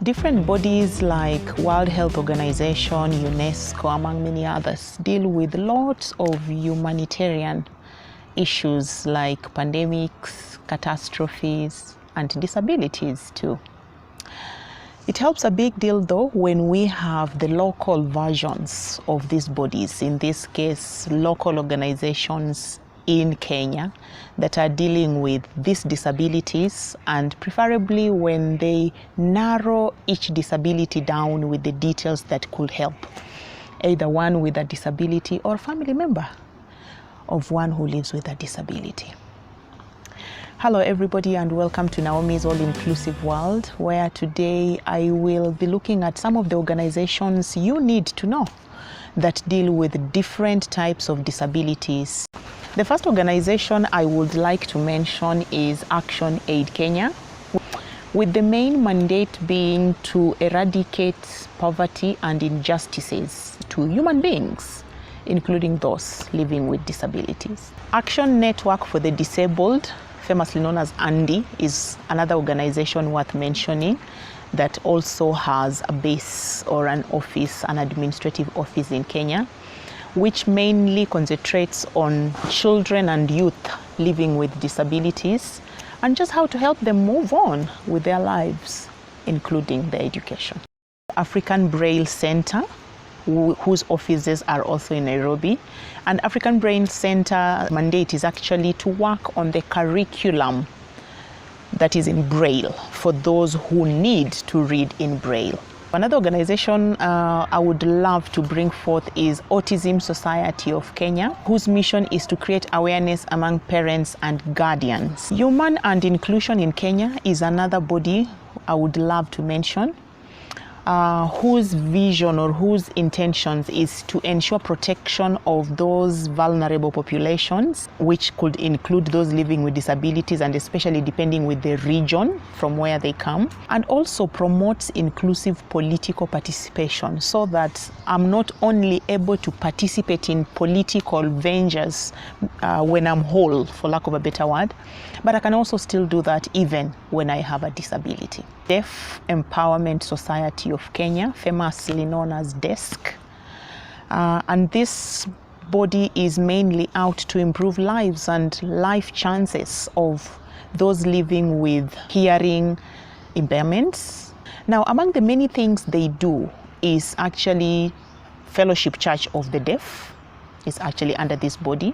Different bodies like World Health Organization, UNESCO, among many others, deal with lots of humanitarian issues like pandemics, catastrophes, and disabilities too. It helps a big deal though when we have the local versions of these bodies, in this case local organizations in Kenya that are dealing with these disabilities, and preferably when they narrow each disability down with the details that could help either one with a disability or family member of one who lives with a disability. Hello everybody, and welcome to Naomi's All-Inclusive World, where today I will be looking at some of the organizations you need to know that deal with different types of disabilities. The first organization I would like to mention is Action Aid Kenya, with the main mandate being to eradicate poverty and injustices to human beings, including those living with disabilities. Action Network for the Disabled, famously known as ANDI, is another organization worth mentioning that also has a base or an office, an administrative office in Kenya, which mainly concentrates on children and youth living with disabilities and just how to help them move on with their lives, including their education. African Braille Center, whose offices are also in Nairobi. And African Braille Center mandate is actually to work on the curriculum that is in Braille for those who need to read in Braille. Another organization I would love to bring forth is Autism Society of Kenya, whose mission is to create awareness among parents and guardians. Human and Inclusion in Kenya is another body I would love to mention, whose vision or whose intentions is to ensure protection of those vulnerable populations, which could include those living with disabilities and especially depending with the region from where they come, and also promotes inclusive political participation so that I'm not only able to participate in political ventures when I'm whole, for lack of a better word, but I can also still do that even when I have a disability. Deaf Empowerment Society of Kenya, famously known as DESC, and this body is mainly out to improve lives and life chances of those living with hearing impairments. Now, among the many things they do is actually Fellowship Church of the Deaf is actually under this body.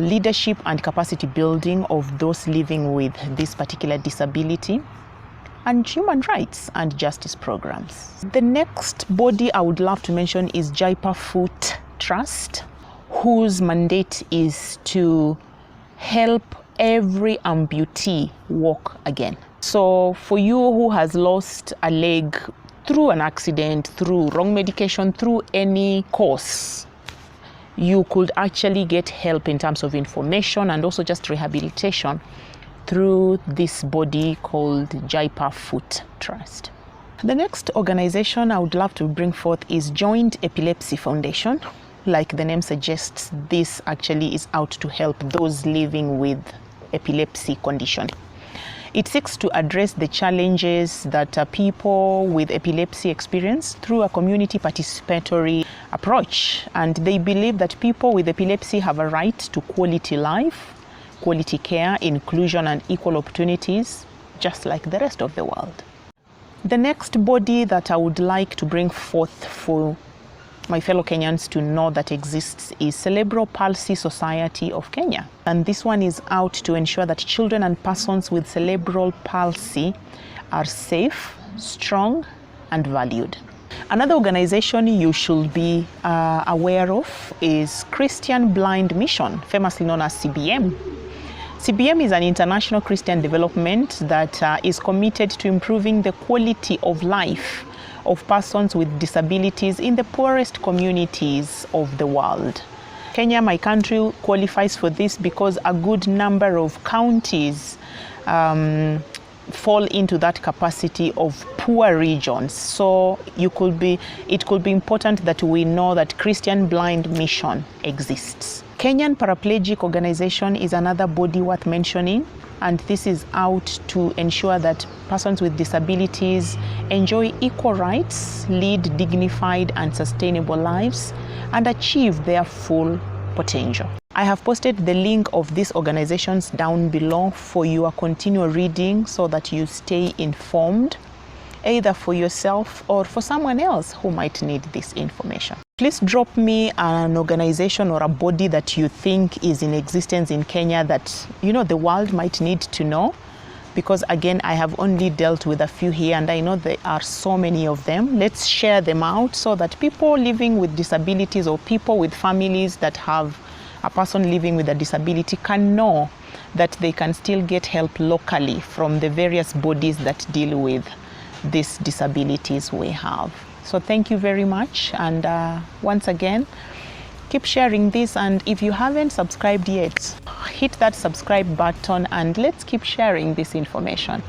Leadership and capacity building of those living with this particular disability, and human rights and justice programs. The next body I would love to mention is Jaipa Foot Trust, whose mandate is to help every amputee walk again. So for you who has lost a leg through an accident, through wrong medication, through any cause, you could actually get help in terms of information and also just rehabilitation through this body called Jaipa Foot Trust. The next organization I would love to bring forth is Joint Epilepsy Foundation. Like the name suggests, this actually is out to help those living with epilepsy condition. It seeks to address the challenges that people with epilepsy experience through a community participatory approach. And they believe that people with epilepsy have a right to quality life, quality care, inclusion, and equal opportunities, just like the rest of the world. The next body that I would like to bring forth for my fellow Kenyans to know that exists is Celebral Palsy Society of Kenya. And this one is out to ensure that children and persons with cerebral palsy are safe, strong, and valued. Another organization you should be aware of is Christian Blind Mission, famously known as CBM. CBM is an international Christian development that is committed to improving the quality of life of persons with disabilities in the poorest communities of the world. Kenya, my country, qualifies for this because a good number of counties fall into that capacity of poor regions. So it could be important that we know that Christian Blind Mission exists. Kenyan Paraplegic Organization is another body worth mentioning, and this is out to ensure that persons with disabilities enjoy equal rights, lead dignified and sustainable lives, and achieve their full potential. I have posted the link of these organizations down below for your continual reading so that you stay informed, either for yourself or for someone else who might need this information. Please drop me an organization or a body that you think is in existence in Kenya that the world might need to know, because again, I have only dealt with a few here and I know there are so many of them. Let's share them out so that people living with disabilities or people with families that have a person living with a disability can know that they can still get help locally from the various bodies that deal with these disabilities we have. So thank you very much, and once again, keep sharing this, and if you haven't subscribed yet, hit that subscribe button and let's keep sharing this information.